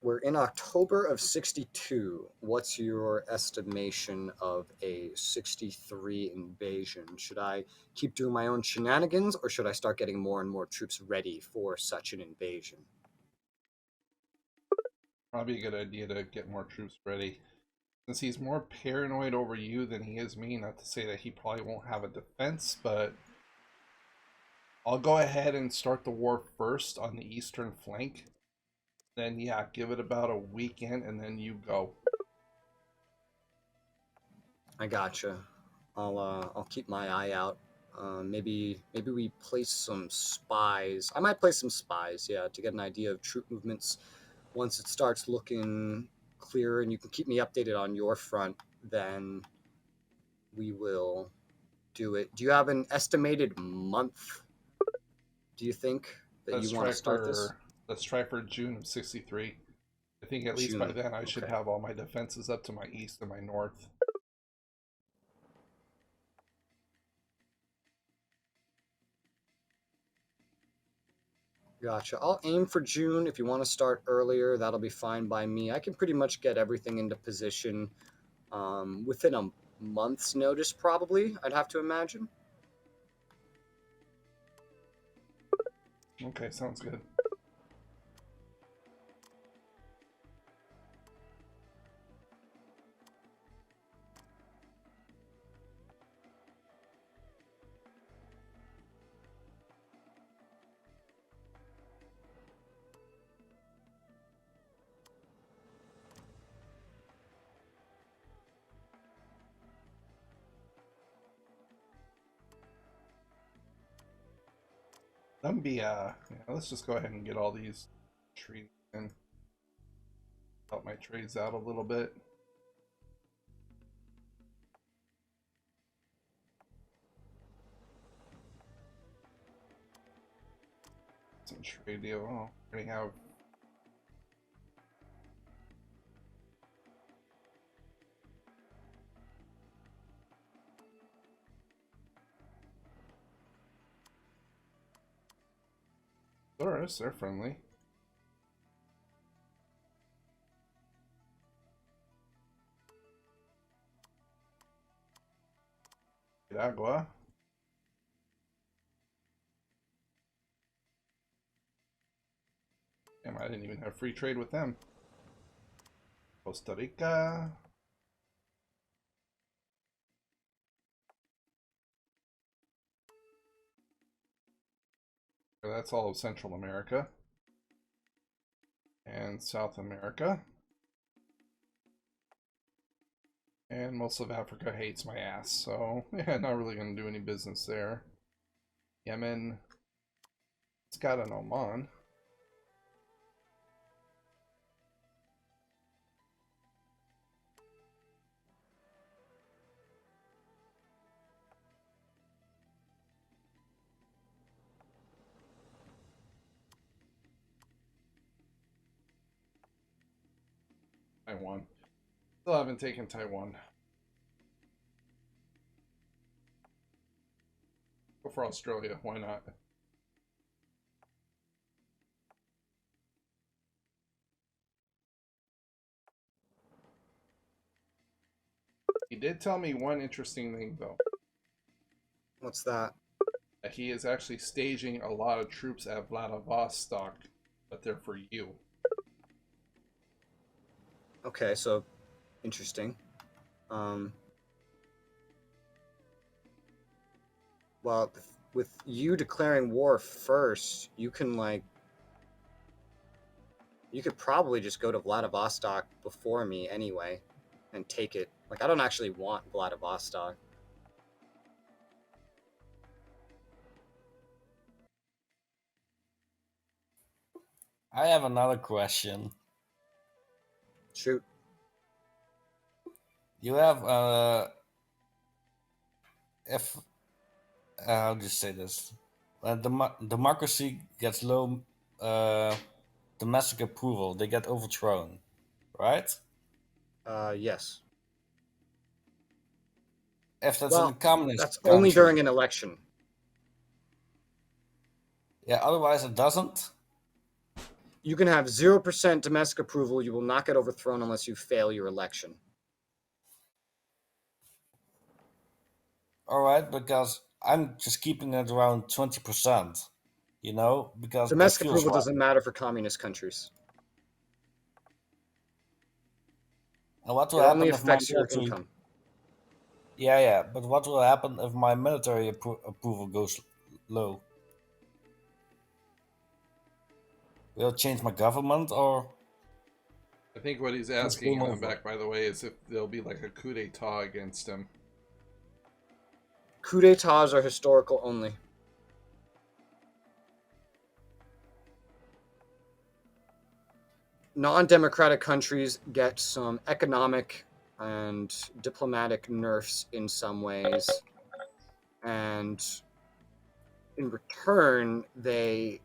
we're in October of 62. What's your estimation of a 63 invasion? Should I keep doing my own shenanigans, or should I start getting more and more troops ready for such an invasion? Probably a good idea to get more troops ready. Since he's more paranoid over you than he is me, not to say that he probably won't have a defense, but I'll go ahead and start the war first on the eastern flank. Then, yeah, give it about a weekend, and then you go. I gotcha. I'll keep my eye out. Maybe we place some spies. I might place some spies, yeah, to get an idea of troop movements. Once it starts looking clearer, and you can keep me updated on your front, then we will do it. Do you have an estimated month? Do you think that you want to start this? Let's try for June of 63. I think at least by June. then I should Okay. have all my defenses up to my east and my north. Gotcha. I'll aim for June. If you want to start earlier, that'll be fine by me. I can pretty much get everything into position within a month's notice, probably, I'd have to imagine. Okay, sounds good. Let's just go ahead and get all these trees in. Help my trades out a little bit. Some trade deal. Oh, we have. Doris, they're friendly. Agua. Damn, I didn't even have free trade with them. Costa Rica. That's all of Central America. And South America. And most of Africa hates my ass, so yeah, not really going to do any business there. Yemen. It's got an Oman. Taiwan. Still haven't taken Taiwan. Go for Australia, why not? He did tell me one interesting thing, though. What's that? That he is actually staging a lot of troops at Vladivostok, but they're for you. Okay, so interesting. Well, with you declaring war first, you can you could probably just go to Vladivostok before me anyway and take it. Like, I don't actually want Vladivostok. I have another question. Shoot. You have if how do you say this? Democracy gets low domestic approval. They get overthrown, right? Yes. If that's in a Well, communist that's only country, during an election. yeah. Otherwise, it doesn't. You can have 0% domestic approval. You will not get overthrown unless you fail your election. All right, because I'm just keeping it around 20%. You know, because that Domestic feels approval right. doesn't matter for communist countries. And what will It only happen if my affects your military? income. Yeah, yeah. But what will happen if my military approval goes low? Will it change my government or I think what he's just asking game on over? back, by the way, is if there'll be like a coup d'etat against him. Coup d'etats are historical only. Non-democratic countries get some economic and diplomatic nerfs in some ways, and in return, they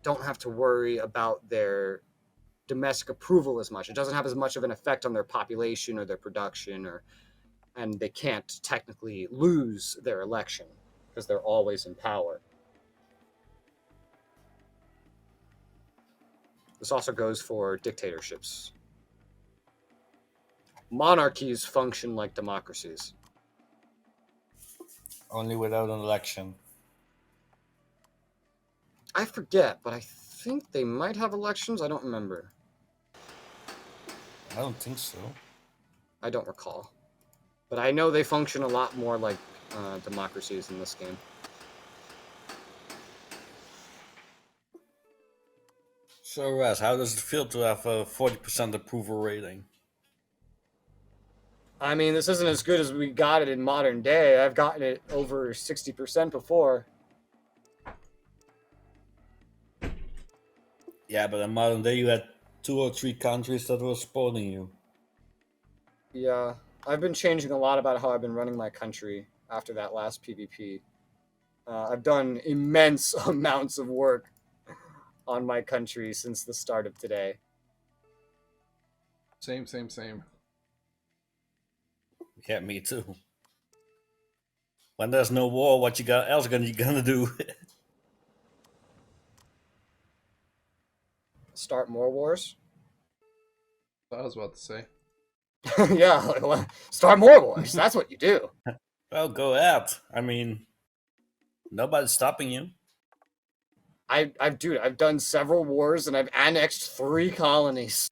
don't have to worry about their domestic approval as much. It doesn't have as much of an effect on their population or their production, and they can't technically lose their election because they're always in power. This also goes for dictatorships. Monarchies function like democracies. Only without an election? I forget, but I think they might have elections. I don't remember. I don't think so. I don't recall. But I know they function a lot more like democracies in this game. So, Raz, how does it feel to have a 40% approval rating? I mean, this isn't as good as we got it in modern day. I've gotten it over 60% before. Yeah, but in modern day, you had 2 or 3 countries that were supporting you. Yeah, I've been changing a lot about how I've been running my country after that last PvP. I've done immense amounts of work on my country since the start of today. Same, same, same. Yeah, me too. When there's no war, what you gonna do? Start more wars? I was about to say. Yeah, start more wars. That's what you do. Well, go ahead. I mean, nobody's stopping you. Dude, I've done several wars and I've annexed 3 colonies.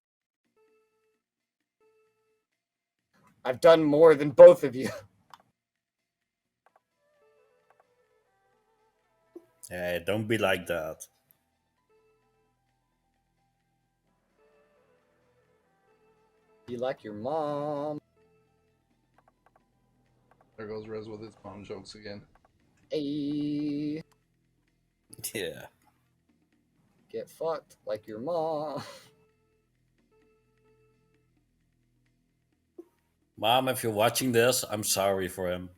I've done more than both of you. Hey, don't be like that. You like your mom. There goes Rez with his mom jokes again. Hey, Yeah. get fucked like your mom. Mom, if you're watching this, I'm sorry for him.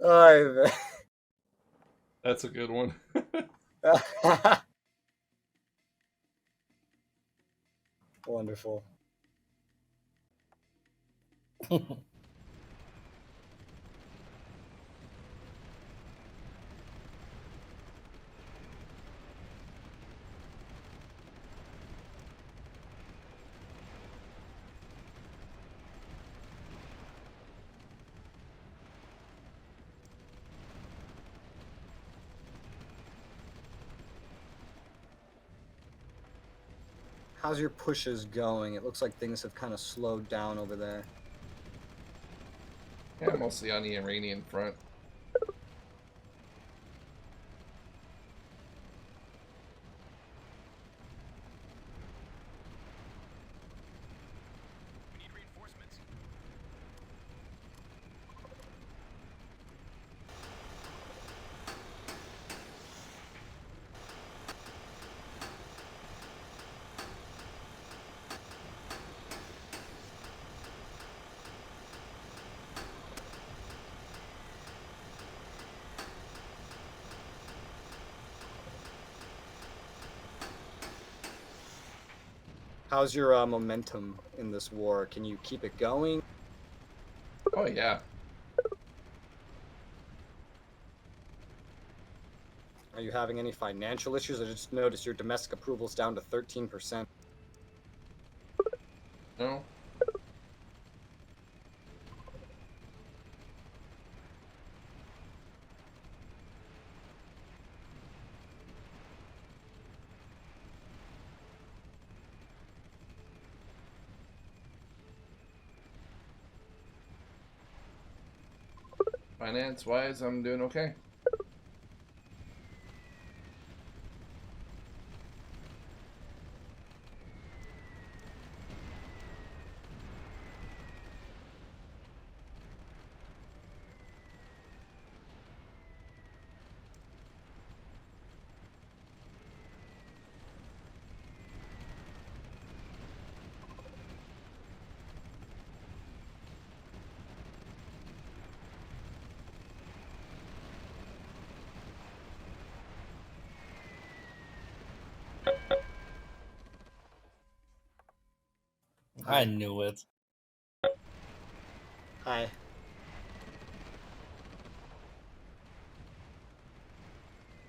Oh, That's a good one. wonderful. How's your pushes going? It looks like things have kind of slowed down over there. Yeah, mostly on the Iranian front. How's your momentum in this war? Can you keep it going? Oh yeah. Are you having any financial issues? I just noticed your domestic approval's down to 13%. No. Finance-wise, I'm doing okay. I knew it. Hi.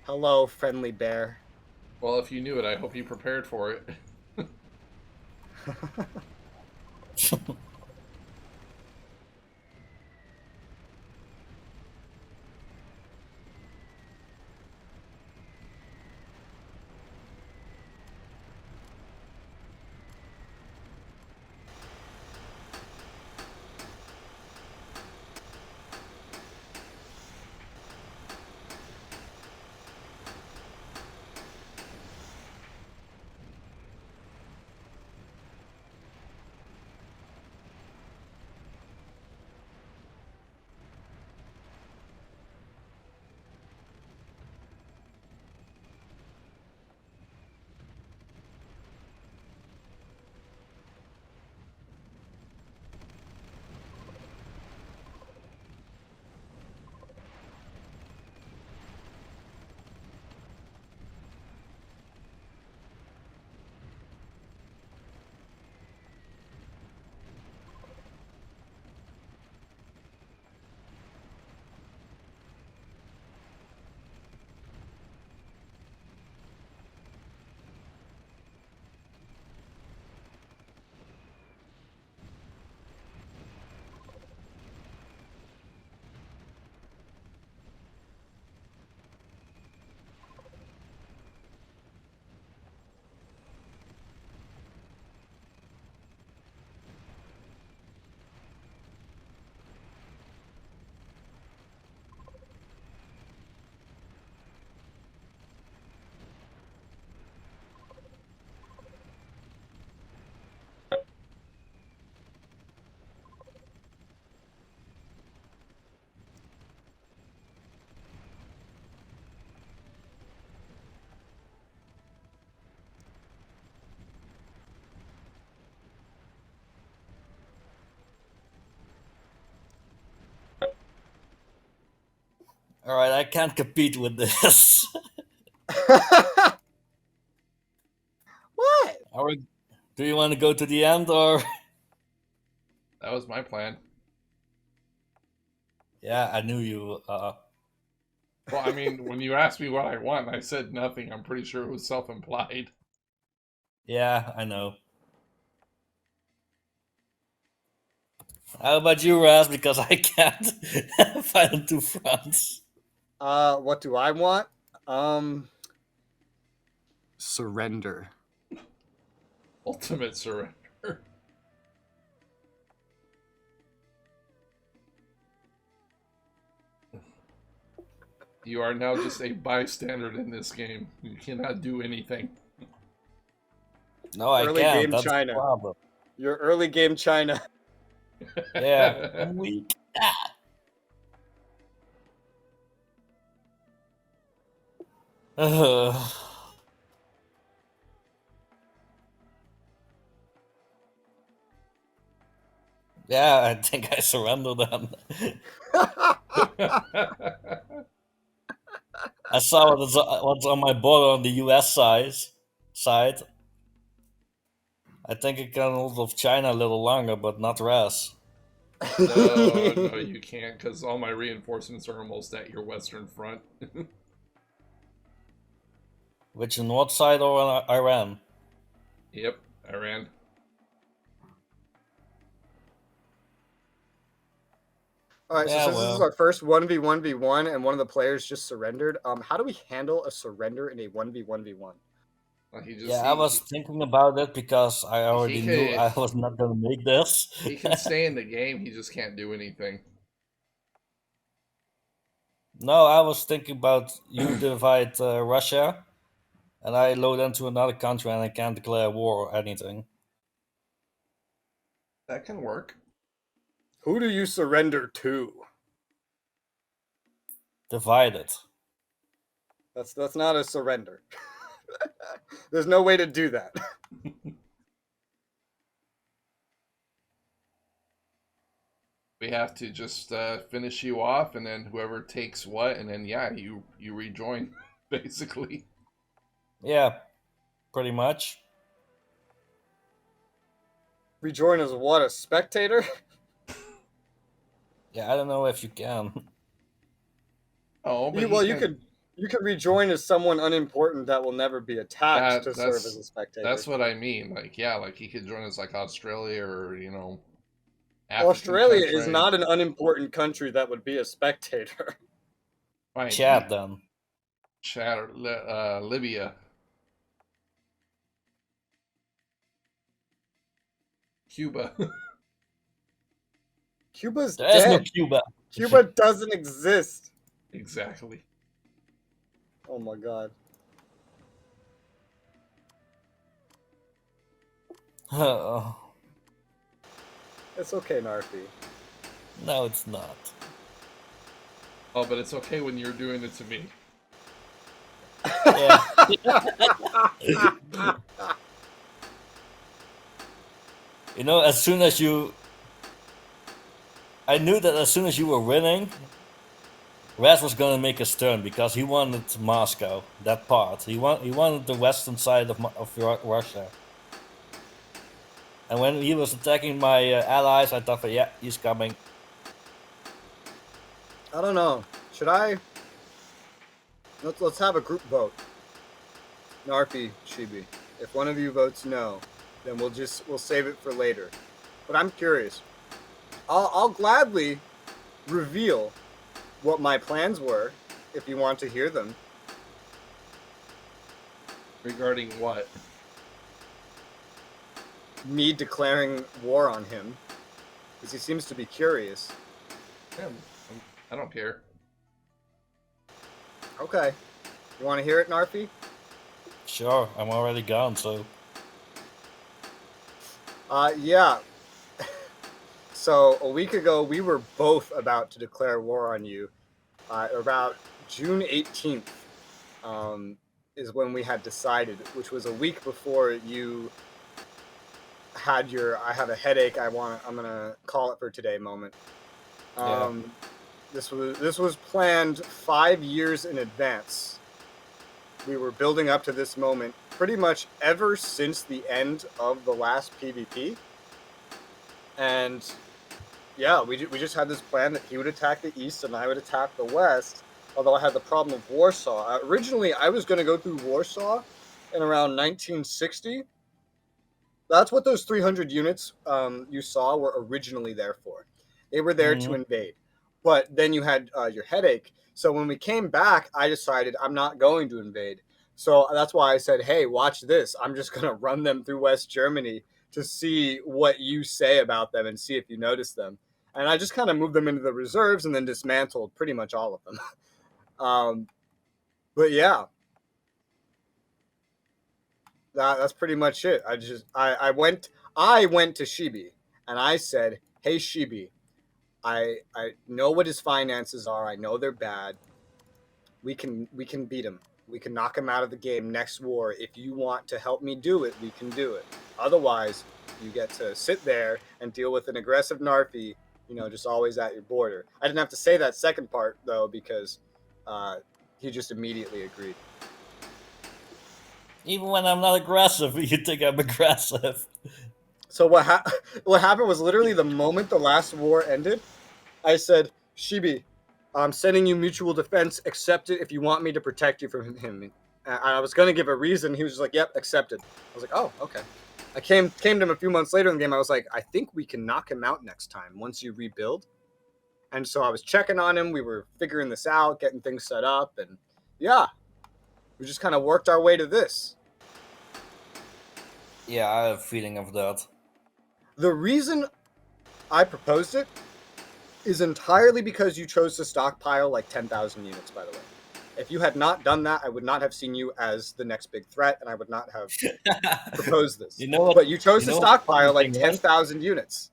Hello, friendly bear. Well, if you knew it, I hope you prepared for it. All right, I can't compete with this. What? Do you want to go to the end or? That was my plan. Yeah, I knew you. Well, I mean, when you asked me what I want, I said nothing. I'm pretty sure it was self-implied. Yeah, I know. How about you, Raz? Because I can't find two fronts. What do I want? Surrender. Ultimate surrender. You are now just a bystander in this game. You cannot do anything. No, I Early can't. game That's the China. problem. You're early game China. Yeah, I'm weak. Uh, yeah, I think I surrender then. I saw what's on my board on the US side. I think I can hold of China a little longer, but not Raz. No, you can't, because all my reinforcements are almost at your western front. Which north side or Iran? Yep, Iran. All right, so Yeah, since this is well, our first 1v1v1 and one of the players just surrendered, how do we handle a surrender in a 1v1v1? Well, he yeah. just I was thinking about it because I he already knew could I was not gonna make this. he can stay in the game. He just can't do anything. No, I was thinking about you divide Russia, and I load into another country, and I can't declare war or anything. That can work. Who do you surrender to? Divide it. That's not a surrender. There's no way to do that. We have to just finish you off, and then whoever takes what, and then yeah, you rejoin, basically. Yeah, pretty much. Rejoin as what? A spectator? Yeah, I don't know if you can. Oh, but You could rejoin as someone unimportant that will never be attacked to serve as a spectator. that's what I mean. Like yeah, like he could join us like Australia or African Australia is country. not an unimportant country that would be a spectator. Fine, Chad then. Chad or Libya, Cuba. Cuba's There is no dead. Cuba. Cuba doesn't exist. Exactly. Oh my god. Oh, It's okay, Narfi. no, it's not. Oh, but it's okay when you're doing it to me. Yeah. You know, as soon as you, I knew that as soon as you were winning, Raz was gonna make his turn because he wanted Moscow, that part. He wanted the western side of Russia. And when he was attacking my allies, I thought, yeah, he's coming. I don't know. Should I? Let's have a group vote. Narfi, Shibi. If one of you votes no, then we'll save it for later. But I'm curious. I'll gladly reveal what my plans were if you want to hear them. Regarding what? Me declaring war on him, because he seems to be curious. Yeah, I don't care. Okay. You want to hear it, Narfi? Sure, I'm already gone, so. Yeah. So a week ago, we were both about to declare war on you. About June 18th is when we had decided, which was a week before you had your "I have a headache, I'm gonna call it for today" moment. Yeah. This was planned 5 years in advance. We were building up to this moment pretty much ever since the end of the last PvP, and yeah, we just had this plan that he would attack the east and I would attack the west. Although I had the problem of Warsaw. Originally, I was going to go through Warsaw in around 1960. That's what those 300 units you saw were originally there for. They were there to invade. But then you had your headache. So when we came back, I decided I'm not going to invade. So that's why I said, hey, watch this. I'm just going to run them through West Germany to see what you say about them and see if you notice them. And I just kind of moved them into the reserves and then dismantled pretty much all of them. But yeah, that's pretty much it. I went to Shibi and I said, hey Shibi, I know what his finances are. I know they're bad. We can beat him. We can knock him out of the game next war. If you want to help me do it, we can do it. Otherwise, you get to sit there and deal with an aggressive Narfi, just always at your border. I didn't have to say that second part though because he just immediately agreed. Even when I'm not aggressive, you think I'm aggressive. So what happened was literally the moment the last war ended, I said, Shibi, I'm sending you mutual defense. Accept it if you want me to protect you from him. I was gonna give a reason. He was just like, "Yep, accepted." I was like, "Oh, okay." I came to him a few months later in the game. I was like, "I think we can knock him out next time once you rebuild." And so I was checking on him. We were figuring this out, getting things set up, and yeah, we just kind of worked our way to this. Yeah, I have a feeling of that. The reason I proposed it is entirely because you chose to stockpile like 10,000 units, by the way. If you had not done that, I would not have seen you as the next big threat, and I would not have proposed this. You know what? But you chose to know what the funny stockpile like thing is? 10,000 units.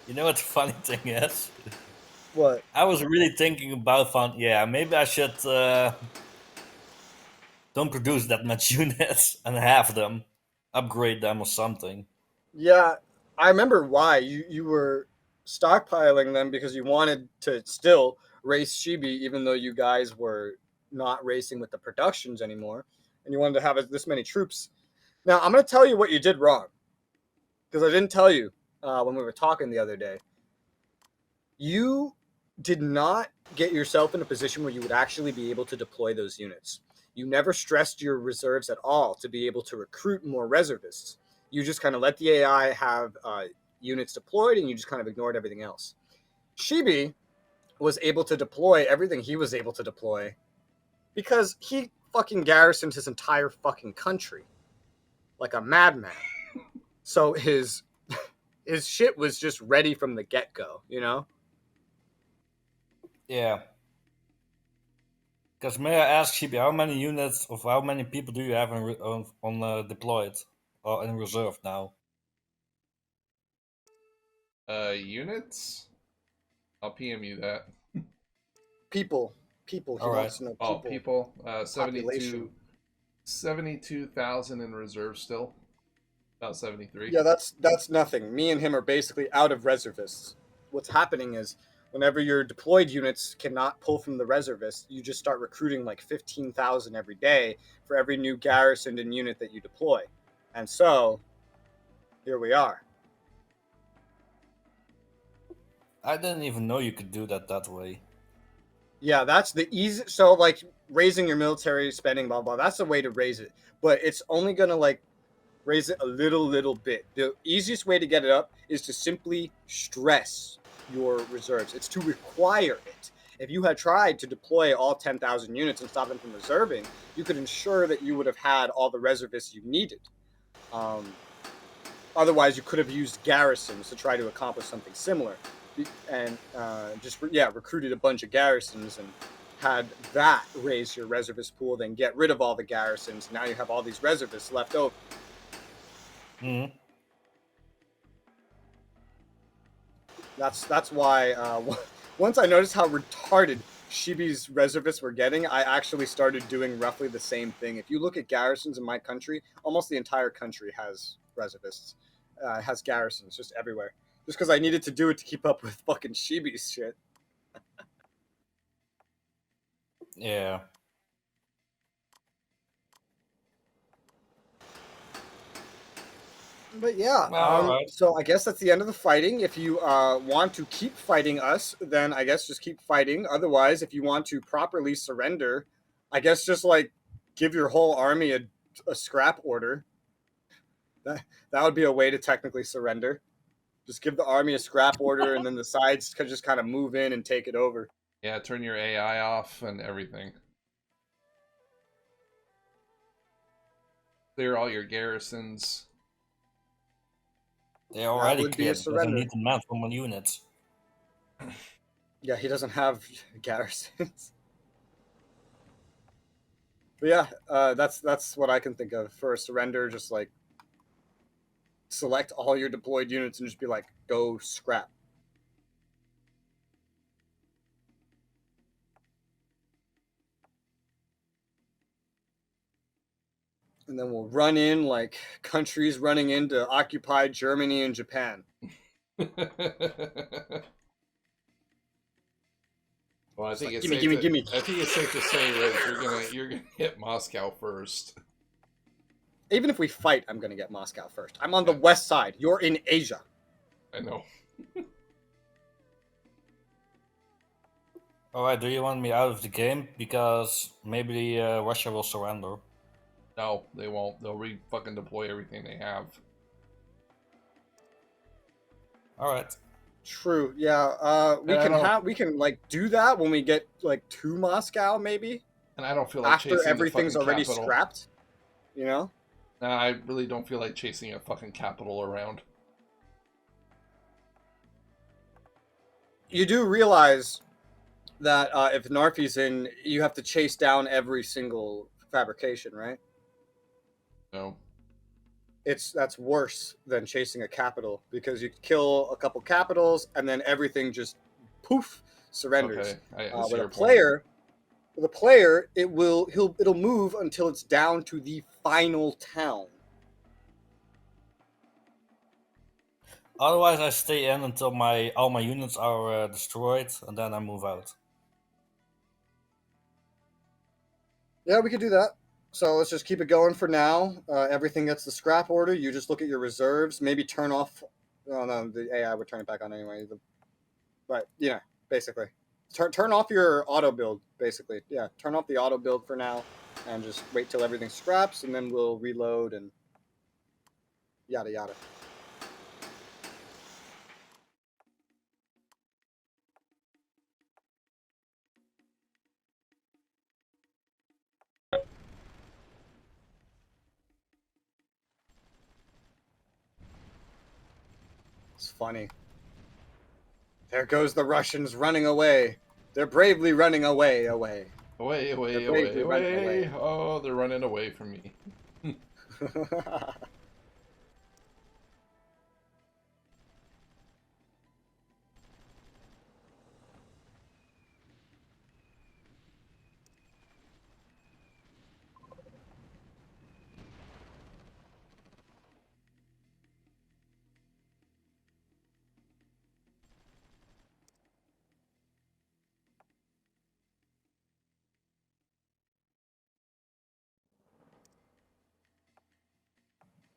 You know what the funny thing is? What? I was really thinking about yeah, maybe I should don't produce that much units and have them, upgrade them or something. Yeah, I remember why you were stockpiling them because you wanted to still race Shibi, even though you guys were not racing with the productions anymore, and you wanted to have this many troops. Now I'm going to tell you what you did wrong because I didn't tell you when we were talking the other day. You did not get yourself in a position where you would actually be able to deploy those units. You never stressed your reserves at all to be able to recruit more reservists. You just kind of let the AI have units deployed and you just kind of ignored everything else. Shibi was able to deploy everything he was able to deploy because he fucking garrisoned his entire fucking country like a madman. So his shit was just ready from the get-go, you know? Yeah. Because may I ask, Shibi, how many units of how many people do you have on deployed or in reserve now? Units? I'll PM you that. People. He All right. wants to know Oh, people. people. Population. 72,000 in reserve still. About 73. Yeah, that's nothing. Me and him are basically out of reservists. What's happening is whenever your deployed units cannot pull from the reservists, you just start recruiting like 15,000 every day for every new garrisoned and unit that you deploy. And so here we are. I didn't even know you could do that way. Yeah, that's the easy. So like raising your military spending, blah blah. That's the way to raise it, but it's only gonna like raise it a little bit. The easiest way to get it up is to simply stress your reserves. It's to require it. If you had tried to deploy all 10,000 units and stop them from reserving, you could ensure that you would have had all the reservists you needed. Otherwise, you could have used garrisons to try to accomplish something similar, and recruited a bunch of garrisons and had that raise your reservist pool. Then get rid of all the garrisons. Now you have all these reservists left over. Mm-hmm. That's why once I noticed how retarded Shibi's reservists were getting, I actually started doing roughly the same thing. If you look at garrisons in my country, almost the entire country has reservists, has garrisons just everywhere. Just because I needed to do it to keep up with fucking Shibi's shit. Yeah. But yeah, All right. so I guess that's the end of the fighting. If you want to keep fighting us, then I guess just keep fighting. Otherwise, if you want to properly surrender, I guess just like give your whole army a scrap order. That would be a way to technically surrender. Just give the army a scrap order, and then the sides could just kind of move in and take it over. Yeah, turn your AI off and everything. Clear all your garrisons. They already would be a cleared because I surrender. need the map for my units. Yeah, he doesn't have garrisons. But yeah, that's what I can think of for a surrender. Just like select all your deployed units and just be like, go scrap. And then we'll run in like countries running into occupied Germany and Japan. Well, I think Like, it's gimme, safe gimme, to, gimme. I think it's safe to say that you're gonna hit Moscow first. Even if we fight, I'm gonna get Moscow first. I'm on the west side. You're in Asia. I know. Alright, do you want me out of the game? Because maybe Russia will surrender. No, they won't. They'll fucking deploy everything they have. Alright. True. Yeah. We can like do that when we get like to Moscow, maybe And I don't feel like after chasing the everything's fucking already capital. scrapped. You know. Nah, I really don't feel like chasing a fucking capital around. You do realize that if Narfi's in, you have to chase down every single fabrication, right? No. That's worse than chasing a capital because you kill a couple capitals and then everything just poof surrenders. Okay, I see With a your point. player, it'll move until it's down to the final town. Otherwise, I stay in until all my units are destroyed, and then I move out. Yeah, we could do that. So let's just keep it going for now. Everything gets the scrap order. You just look at your reserves. Maybe turn off. Oh no, the AI would turn it back on anyway. But yeah, basically, turn off your auto build. Basically, yeah, turn off the auto build for now, and just wait till everything scraps, and then we'll reload and yada yada. It's funny. There goes the Russians running away. They're bravely running away. Away, They're away, away, bravely running away. away. Oh, they're running away from me.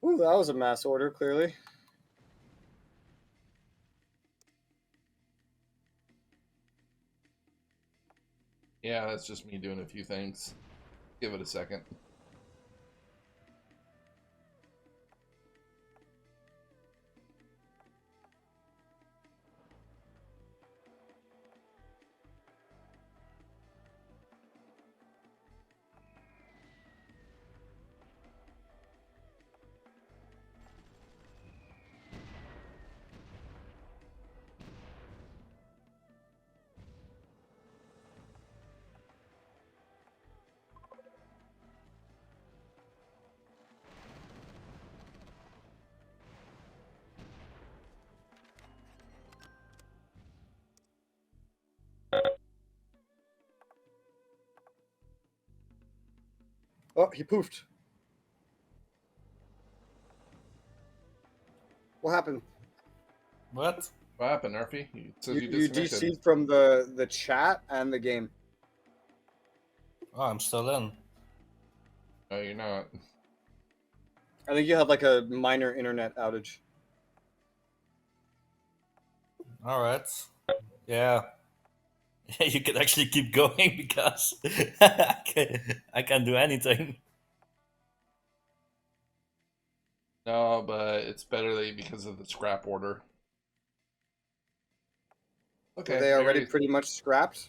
Ooh, that was a mass order, clearly. Yeah, that's just me doing a few things. Give it a second. Oh, he poofed. What happened? What? What happened, Narfi? It says you You disconnected. DC'd from the chat and the game. Oh, I'm still in. No, you're not. I think you had like a minor internet outage. Alright. Yeah. You can actually keep going because I can't do anything. No, but it's better because of the scrap order. Were Okay, they already maybe pretty much scrapped?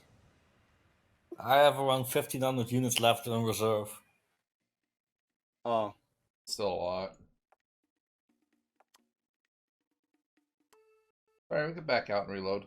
I have around 1500 units left in reserve. Oh, still a lot. Alright, we can back out and reload.